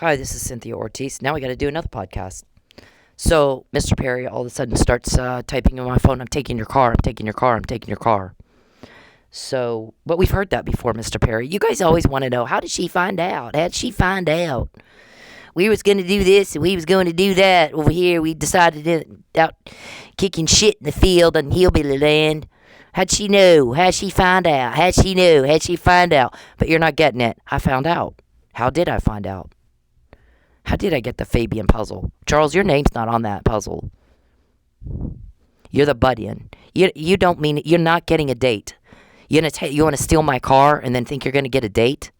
Hi, this is Cynthia Ortiz. Now we got to do another podcast. So, Mr. Perry all of a sudden starts typing on my phone, I'm taking your car, I'm taking your car, I'm taking your car. So, but we've heard that before, Mr. Perry. You guys always want to know, how did she find out? How did she find out? We was going to do this and we was going to do that. Over here, we decided out kicking shit in the field on hillbilly land. How'd she know? How'd she find out? How'd she know? How'd she find out? But you're not getting it. I found out. How did I find out? How did I get the Fabian puzzle? Charles, your name's not on that puzzle. You're the butt-in. You don't mean it. You're not getting a date. You want to steal my car and then think you're going to get a date?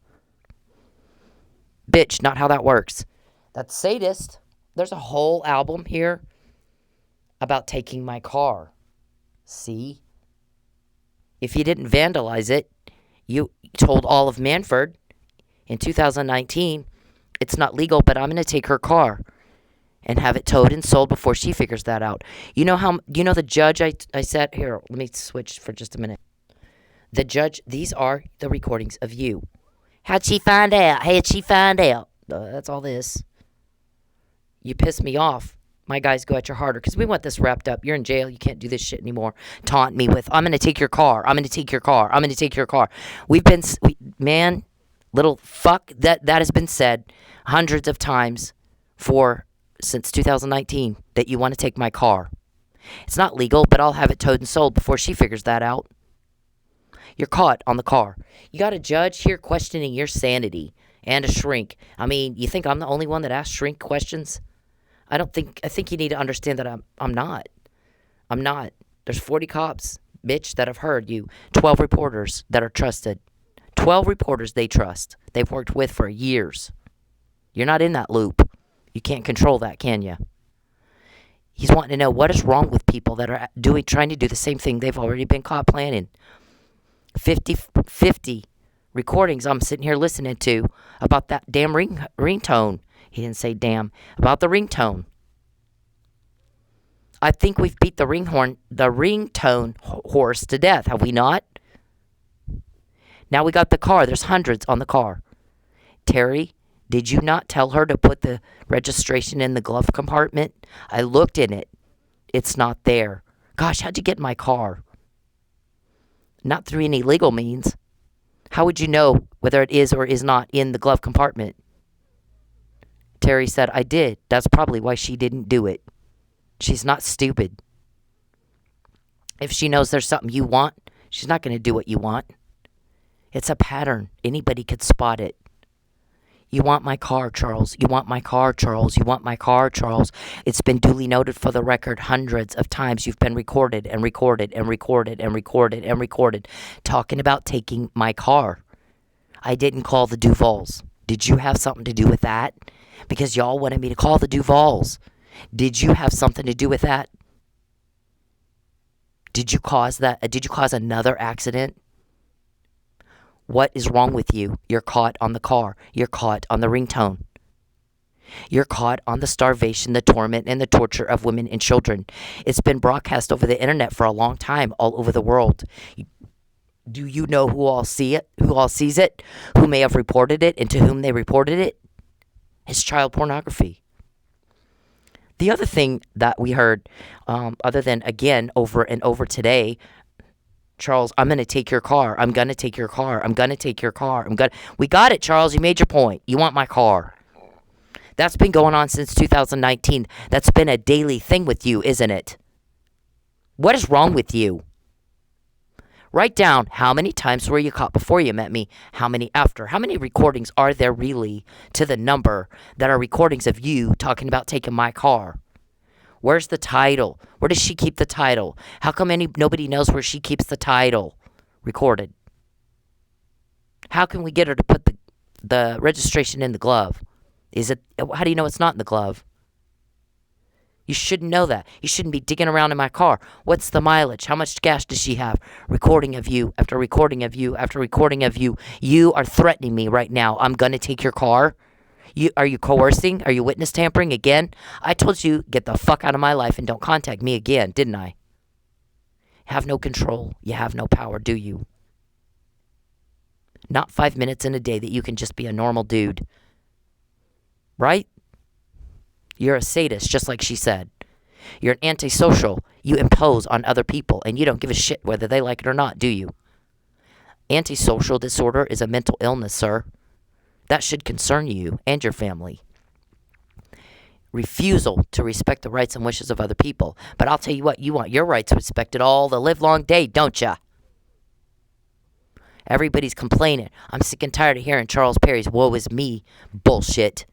Bitch, not how that works. That's sadist. There's a whole album here about taking my car. See? If you didn't vandalize it, you told all of Mannford in 2019, it's not legal, but I'm going to take her car and have it towed and sold before she figures that out. You know the judge I said, here, let me switch for just a minute. The judge, these are the recordings of you. How'd she find out? How'd she find out? That's all this. You piss me off. My guys go at you harder because we want this wrapped up. You're in jail. You can't do this shit anymore. Taunt me with, I'm going to take your car. I'm going to take your car. I'm going to take your car. Man, little fuck, that has been said hundreds of times since 2019 that you want to take my car. It's not legal, but I'll have it towed and sold before she figures that out. You're caught on the car. You got a judge here questioning your sanity and a shrink. I mean, you think I'm the only one that asks shrink questions? I think you need to understand that I'm not. I'm not. There's 40 cops, bitch, that have heard you. 12 reporters that are trusted. 12 reporters they trust. They've worked with for years. You're not in that loop. You can't control that, can you? He's wanting to know what is wrong with people that are trying to do the same thing they've already been caught planning. 50 recordings I'm sitting here listening to about that damn ringtone. He didn't say damn. About the ringtone. I think we've beat the ringtone horse to death, have we not? Now we got the car. There's hundreds on the car. Terry, did you not tell her to put the registration in the glove compartment? I looked in it. It's not there. Gosh, how'd you get in my car? Not through any legal means. How would you know whether it is or is not in the glove compartment? Terry said, I did. That's probably why she didn't do it. She's not stupid. If she knows there's something you want, she's not going to do what you want. It's a pattern. Anybody could spot it. You want my car, Charles. You want my car, Charles. You want my car, Charles. It's been duly noted for the record hundreds of times you've been recorded and recorded and recorded and recorded and recorded talking about taking my car. I didn't call the Duvals. Did you have something to do with that? Because y'all wanted me to call the Duvals. Did you have something to do with that? Did you cause that? Did you cause another accident? What is wrong with you? You're caught on the car. You're caught on the ringtone. You're caught on the starvation, the torment, and the torture of women and children. It's been broadcast over the internet for a long time all over the world. Do you know who all sees it? Who may have reported it and to whom they reported it? It's child pornography. The other thing that we heard, other than, again, over and over today, Charles, I'm going to take your car. I'm going to take your car. I'm going to take your car. We got it, Charles. You made your point. You want my car. That's been going on since 2019. That's been a daily thing with you, isn't it? What is wrong with you? Write down how many times were you caught before you met me, how many after. How many recordings are there really to the number that are recordings of you talking about taking my car? Where's the title? Where does she keep the title? How come nobody knows where she keeps the title recorded? How can we get her to put the registration in the glove? How do you know it's not in the glove? You shouldn't know that. You shouldn't be digging around in my car. What's the mileage? How much gas does she have? Recording of you after recording of you after recording of you. You are threatening me right now. I'm going to take your car. Are you coercing? Are you witness tampering again? I told you, get the fuck out of my life and don't contact me again, didn't I? Have no control. You have no power, do you? Not 5 minutes in a day that you can just be a normal dude. right? You're a sadist, just like she said. You're an antisocial. You impose on other people, and you don't give a shit whether they like it or not, do you? Antisocial disorder is a mental illness, sir. That should concern you and your family. Refusal to respect the rights and wishes of other people. But I'll tell you what, you want your rights respected all the livelong day, don't ya? Everybody's complaining. I'm sick and tired of hearing Charles Perry's woe is me bullshit.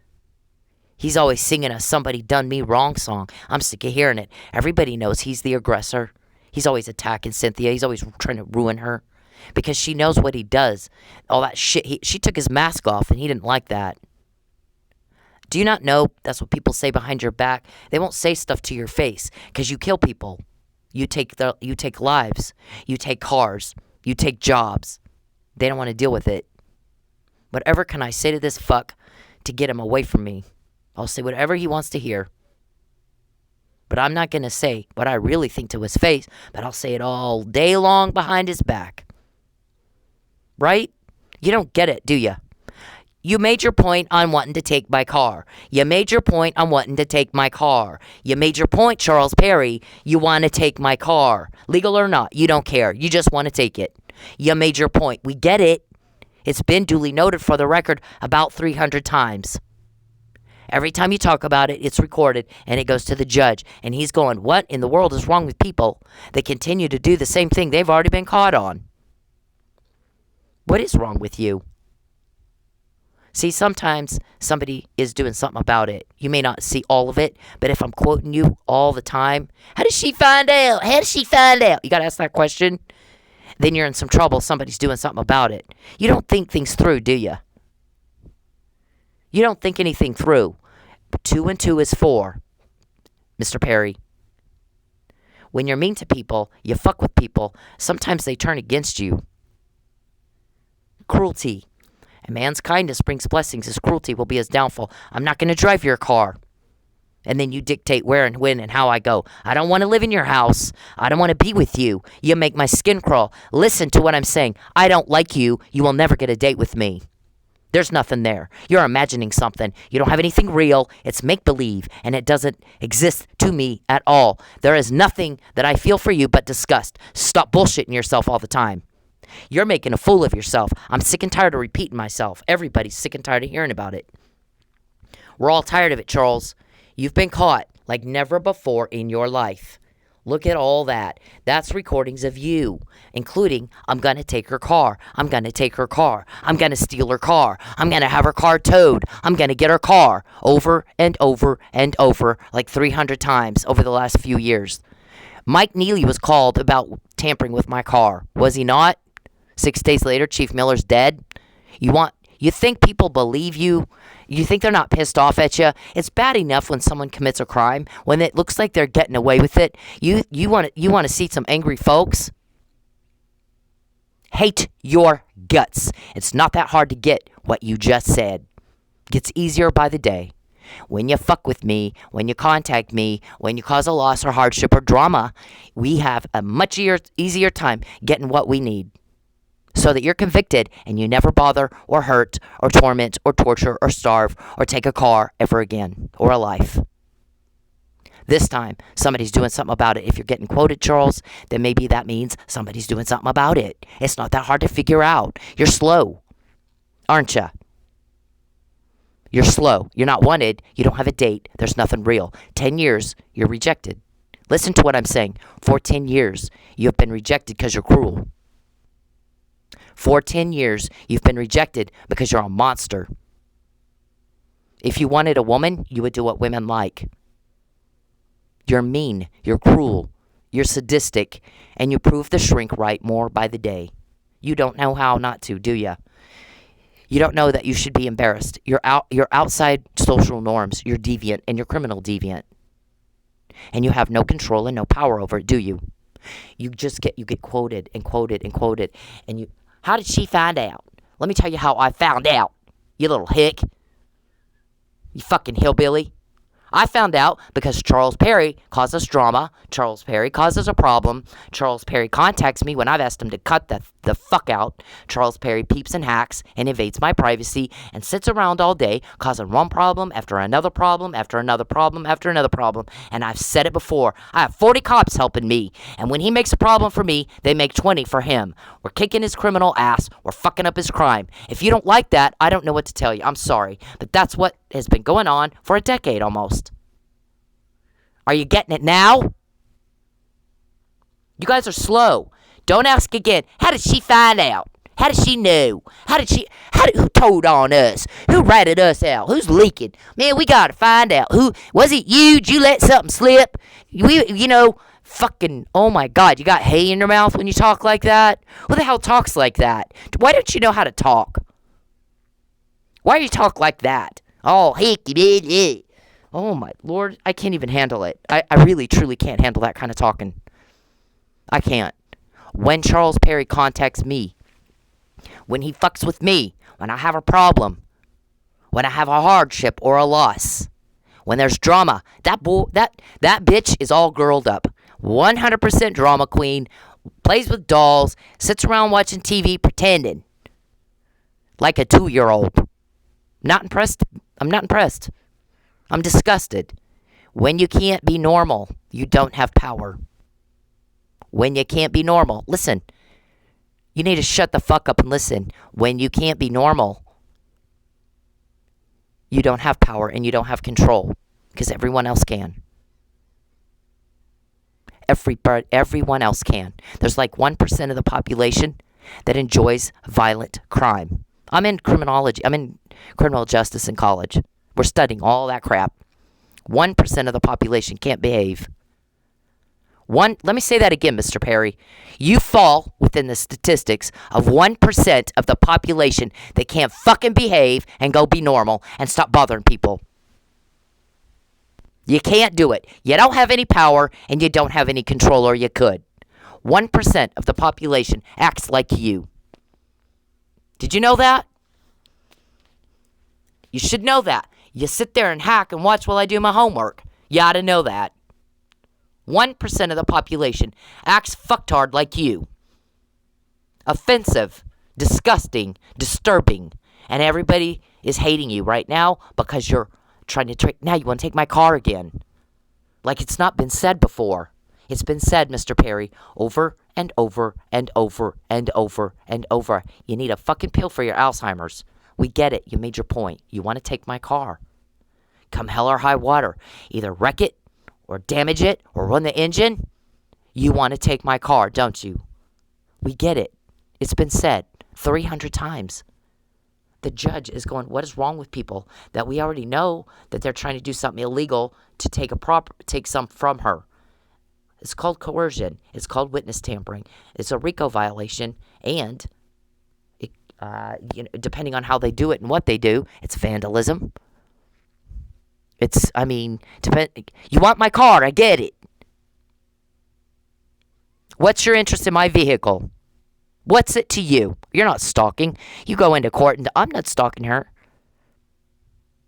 He's always singing a somebody done me wrong song. I'm sick of hearing it. Everybody knows he's the aggressor. He's always attacking Cynthia. He's always trying to ruin her. Because she knows what he does. All that shit. She took his mask off and he didn't like that. Do you not know that's what people say behind your back? They won't say stuff to your face because you kill people. You take lives. You take cars. You take jobs. They don't want to deal with it. Whatever can I say to this fuck to get him away from me? I'll say whatever he wants to hear. But I'm not going to say what I really think to his face, but I'll say it all day long behind his back. Right? You don't get it, do you? You made your point on wanting to take my car. You made your point on wanting to take my car. You made your point, Charles Perry. You want to take my car. Legal or not, you don't care. You just want to take it. You made your point. We get it. It's been duly noted for the record about 300 times. Every time you talk about it, it's recorded and it goes to the judge. And he's going, what in the world is wrong with people that continue to do the same thing they've already been caught on? What is wrong with you? See, sometimes somebody is doing something about it. You may not see all of it, but if I'm quoting you all the time, how does she find out? How does she find out? You got to ask that question. Then you're in some trouble. Somebody's doing something about it. You don't think things through, do you? You don't think anything through. 2 and 2 is 4, Mr. Perry. When you're mean to people, you fuck with people, sometimes they turn against you. Cruelty. A man's kindness brings blessings. His cruelty will be his downfall. I'm not going to drive your car. And then you dictate where and when and how I go. I don't want to live in your house. I don't want to be with you. You make my skin crawl. Listen to what I'm saying. I don't like you. You will never get a date with me. There's nothing there. You're imagining something. You don't have anything real. It's make-believe, and it doesn't exist to me at all. There is nothing that I feel for you but disgust. Stop bullshitting yourself all the time. You're making a fool of yourself. I'm sick and tired of repeating myself. Everybody's sick and tired of hearing about it. We're all tired of it, Charles. You've been caught like never before in your life. Look at all that. That's recordings of you, including, I'm going to take her car. I'm going to take her car. I'm going to steal her car. I'm going to have her car towed. I'm going to get her car over and over and over like 300 times over the last few years. Mike Neely was called about tampering with my car. Was he not? 6 days later, Chief Miller's dead. You think people believe you? You think they're not pissed off at you? It's bad enough when someone commits a crime, when it looks like they're getting away with it. You want to see some angry folks? Hate your guts. It's not that hard to get what you just said. Gets easier by the day. When you fuck with me, when you contact me, when you cause a loss or hardship or drama, we have a much easier time getting what we need. So that you're convicted and you never bother or hurt or torment or torture or starve or take a car ever again or a life. This time, somebody's doing something about it. If you're getting quoted, Charles, then maybe that means somebody's doing something about it. It's not that hard to figure out. You're slow, aren't you? You're slow. You're not wanted. You don't have a date. There's nothing real. 10 years, you're rejected. Listen to what I'm saying. For 10 years, you have been rejected because you're cruel. For 10 years, you've been rejected because you're a monster. If you wanted a woman, you would do what women like. You're mean, you're cruel, you're sadistic, and you prove the shrink right more by the day. You don't know how not to, do you? You don't know that you should be embarrassed. You're outside social norms. You're deviant, and you're criminal deviant. And you have no control and no power over it, do you? You get quoted and quoted and quoted, and you... How did she find out? Let me tell you how I found out, you little hick. You fucking hillbilly. I found out because Charles Perry causes drama. Charles Perry causes a problem. Charles Perry contacts me when I've asked him to cut the fuck out. Charles Perry peeps and hacks and invades my privacy and sits around all day causing one problem after another problem after another problem after another problem. And I've said it before. I have 40 cops helping me. And when he makes a problem for me, they make 20 for him. We're kicking his criminal ass. We're fucking up his crime. If you don't like that, I don't know what to tell you. I'm sorry. But that's what has been going on for a decade almost. Are you getting it now? You guys are slow. Don't ask again. How did she find out? How did she know? Who told on us? Who ratted us out? Who's leaking? Man, we gotta find out. Who was it? Did you let something slip? Fucking, oh my God, you got hay in your mouth when you talk like that? Who the hell talks like that? Why don't you know how to talk? Why do you talk like that? Oh, hickey, oh my Lord, I can't even handle it. I really, truly can't handle that kind of talking. I can't. When Charles Perry contacts me, when he fucks with me, when I have a problem, when I have a hardship or a loss, when there's drama, that bitch is all girled up. 100% drama queen, plays with dolls, sits around watching TV pretending like a 2-year-old. Not impressed. I'm not impressed. I'm disgusted. When you can't be normal, you don't have power. When you can't be normal, listen. You need to shut the fuck up and listen. When you can't be normal, you don't have power and you don't have control because everyone else can. Everyone else can. There's like 1% of the population that enjoys violent crime. I'm in criminology. I'm in criminal justice in college. We're studying all that crap. 1% of the population can't behave. Let me say that again, Mr. Perry. You fall within the statistics of 1% of the population that can't fucking behave and go be normal and stop bothering people. You can't do it. You don't have any power and you don't have any control, or you could. 1% of the population acts like you. Did you know that? You should know that. You sit there and hack and watch while I do my homework. You ought to know that. 1% of the population acts fucktard like you. Offensive, disgusting, disturbing. And everybody is hating you right now because you're trying to now you want to take my car again. Like it's not been said before. It's been said, Mr. Perry, over and over and over and over and over. You need a fucking pill for your Alzheimer's. We get it. You made your point. You want to take my car. Come hell or high water. Either wreck it or damage it or run the engine. You want to take my car, don't you? We get it. It's been said 300 times. The judge is going, what is wrong with people that we already know that they're trying to do something illegal to take some from her? It's called coercion. It's called witness tampering. It's a RICO violation, and it, depending on how they do it and what they do, it's vandalism. You want my car, I get it. What's your interest in my vehicle? What's it to you? You're not stalking. You go into court and I'm not stalking her.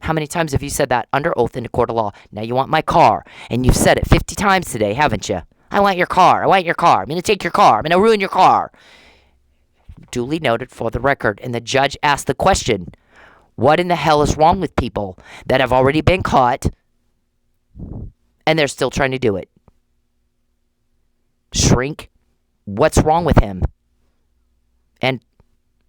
How many times have you said that under oath in a court of law? Now you want my car. And you've said it 50 times today, haven't you? I want your car. I want your car. I'm going to take your car. I'm going to ruin your car. Duly noted for the record. And the judge asked the question, what in the hell is wrong with people that have already been caught and they're still trying to do it? Shrink? What's wrong with him? And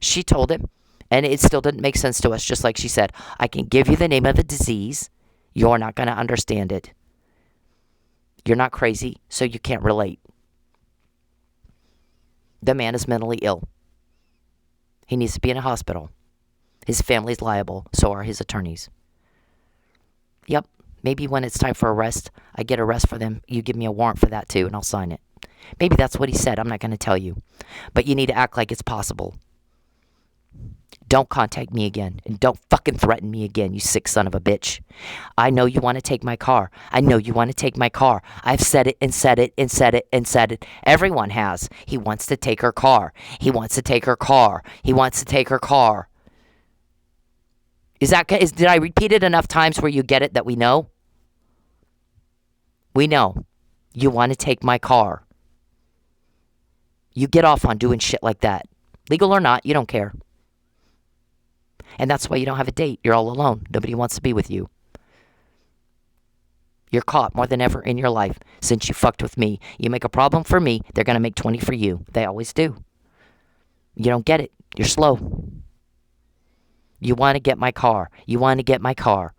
she told him, and it still didn't make sense to us, just like she said, I can give you the name of the disease. You're not going to understand it. You're not crazy, so you can't relate. The man is mentally ill. He needs to be in a hospital. His family's liable, so are his attorneys. Yep, maybe when it's time for arrest, I get arrest for them. You give me a warrant for that too, and I'll sign it. Maybe that's what he said. I'm not going to tell you. But you need to act like it's possible. Don't contact me again. And don't fucking threaten me again, you sick son of a bitch. I know you want to take my car. I know you want to take my car. I've said it and said it and said it and said it. Everyone has. He wants to take her car. He wants to take her car. He wants to take her car. Did I repeat it enough times where you get it that we know? We know. You want to take my car. You get off on doing shit like that. Legal or not, you don't care. And that's why you don't have a date. You're all alone. Nobody wants to be with you. You're caught more than ever in your life since you fucked with me. You make a problem for me, they're going to make 20 for you. They always do. You don't get it. You're slow. You want to get my car. You want to get my car.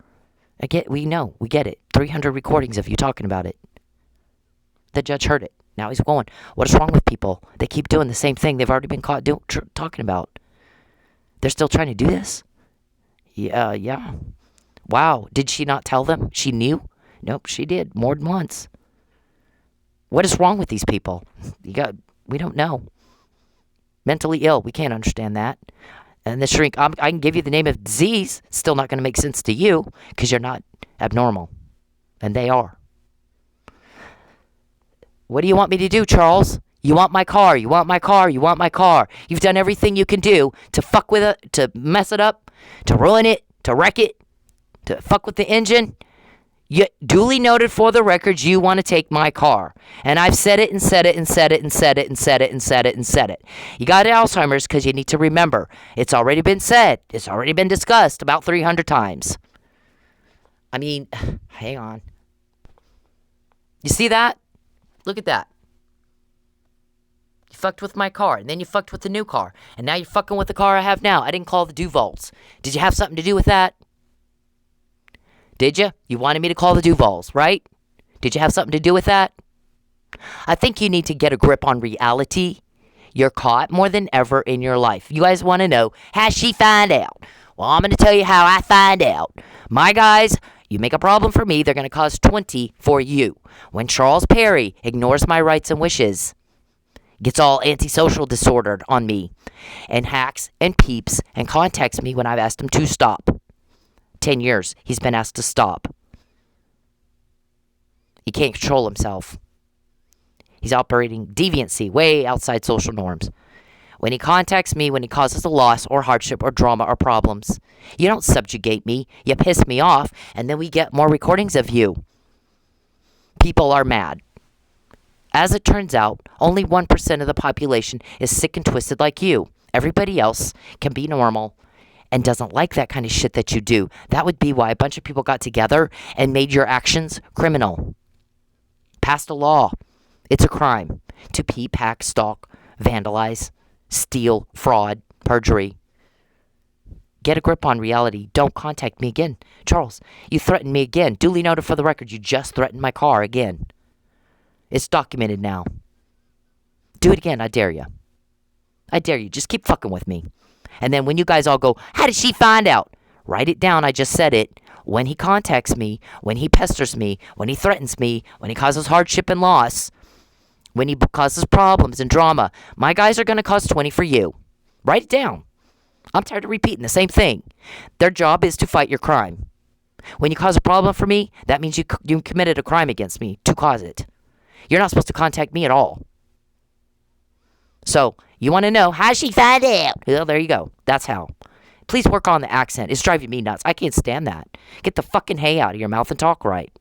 We know. We get it. 300 recordings of you talking about it. The judge heard it. Now he's going, what is wrong with people? They keep doing the same thing they've already been caught talking about. They're still trying to do this? Yeah. Wow. Did she not tell them? She knew? Nope, she did. More than once. What is wrong with these people? We don't know. Mentally ill. We can't understand that. And the shrink, I can give you the name of disease. Still not going to make sense to you because you're not abnormal. And they are. What do you want me to do, Charles? You want my car. You want my car. You want my car. You've done everything you can do to fuck with it, to mess it up, to ruin it, to wreck it, to fuck with the engine. You duly noted for the records you want to take my car. And I've said it and said it and said it and said it and said it and said it and said it. You got Alzheimer's because you need to remember. It's already been said. It's already been discussed about 300 times. I mean, hang on. You see that? Look at that. You fucked with my car, and then you fucked with the new car. And now you're fucking with the car I have now. I didn't call the Duvals. Did you have something to do with that? Did you? You wanted me to call the Duvals, right? Did you have something to do with that? I think you need to get a grip on reality. You're caught more than ever in your life. You guys want to know, how'd she find out? Well, I'm going to tell you how I find out. My guys, you make a problem for me, they're going to cause 20 for you. When Charles Perry ignores my rights and wishes, gets all antisocial disordered on me, and hacks and peeps and contacts me when I've asked him to stop. 10 years he's been asked to stop. He can't control himself. He's operating deviancy way outside social norms. When he contacts me, when he causes a loss or hardship or drama or problems, you don't subjugate me. You piss me off, and then we get more recordings of you. People are mad. As it turns out, only 1% of the population is sick and twisted like you. Everybody else can be normal and doesn't like that kind of shit that you do. That would be why a bunch of people got together and made your actions criminal. Passed a law. It's a crime to peep, hack, stalk, vandalize, steal, fraud, perjury. Get a grip on reality. Don't contact me again. Charles, you threatened me again. Duly noted for the record, you just threatened my car again. It's documented now. Do it again. I dare you. I dare you. Just keep fucking with me. And then when you guys all go, how did she find out? Write it down. I just said it. When he contacts me, when he pesters me, when he threatens me, when he causes hardship and loss, when he causes problems and drama, my guys are going to cause 20 for you. Write it down. I'm tired of repeating the same thing. Their job is to fight your crime. When you cause a problem for me, that means you committed a crime against me to cause it. You're not supposed to contact me at all. So, you want to know, how she find out? Well, there you go. That's how. Please work on the accent. It's driving me nuts. I can't stand that. Get the fucking hay out of your mouth and talk right.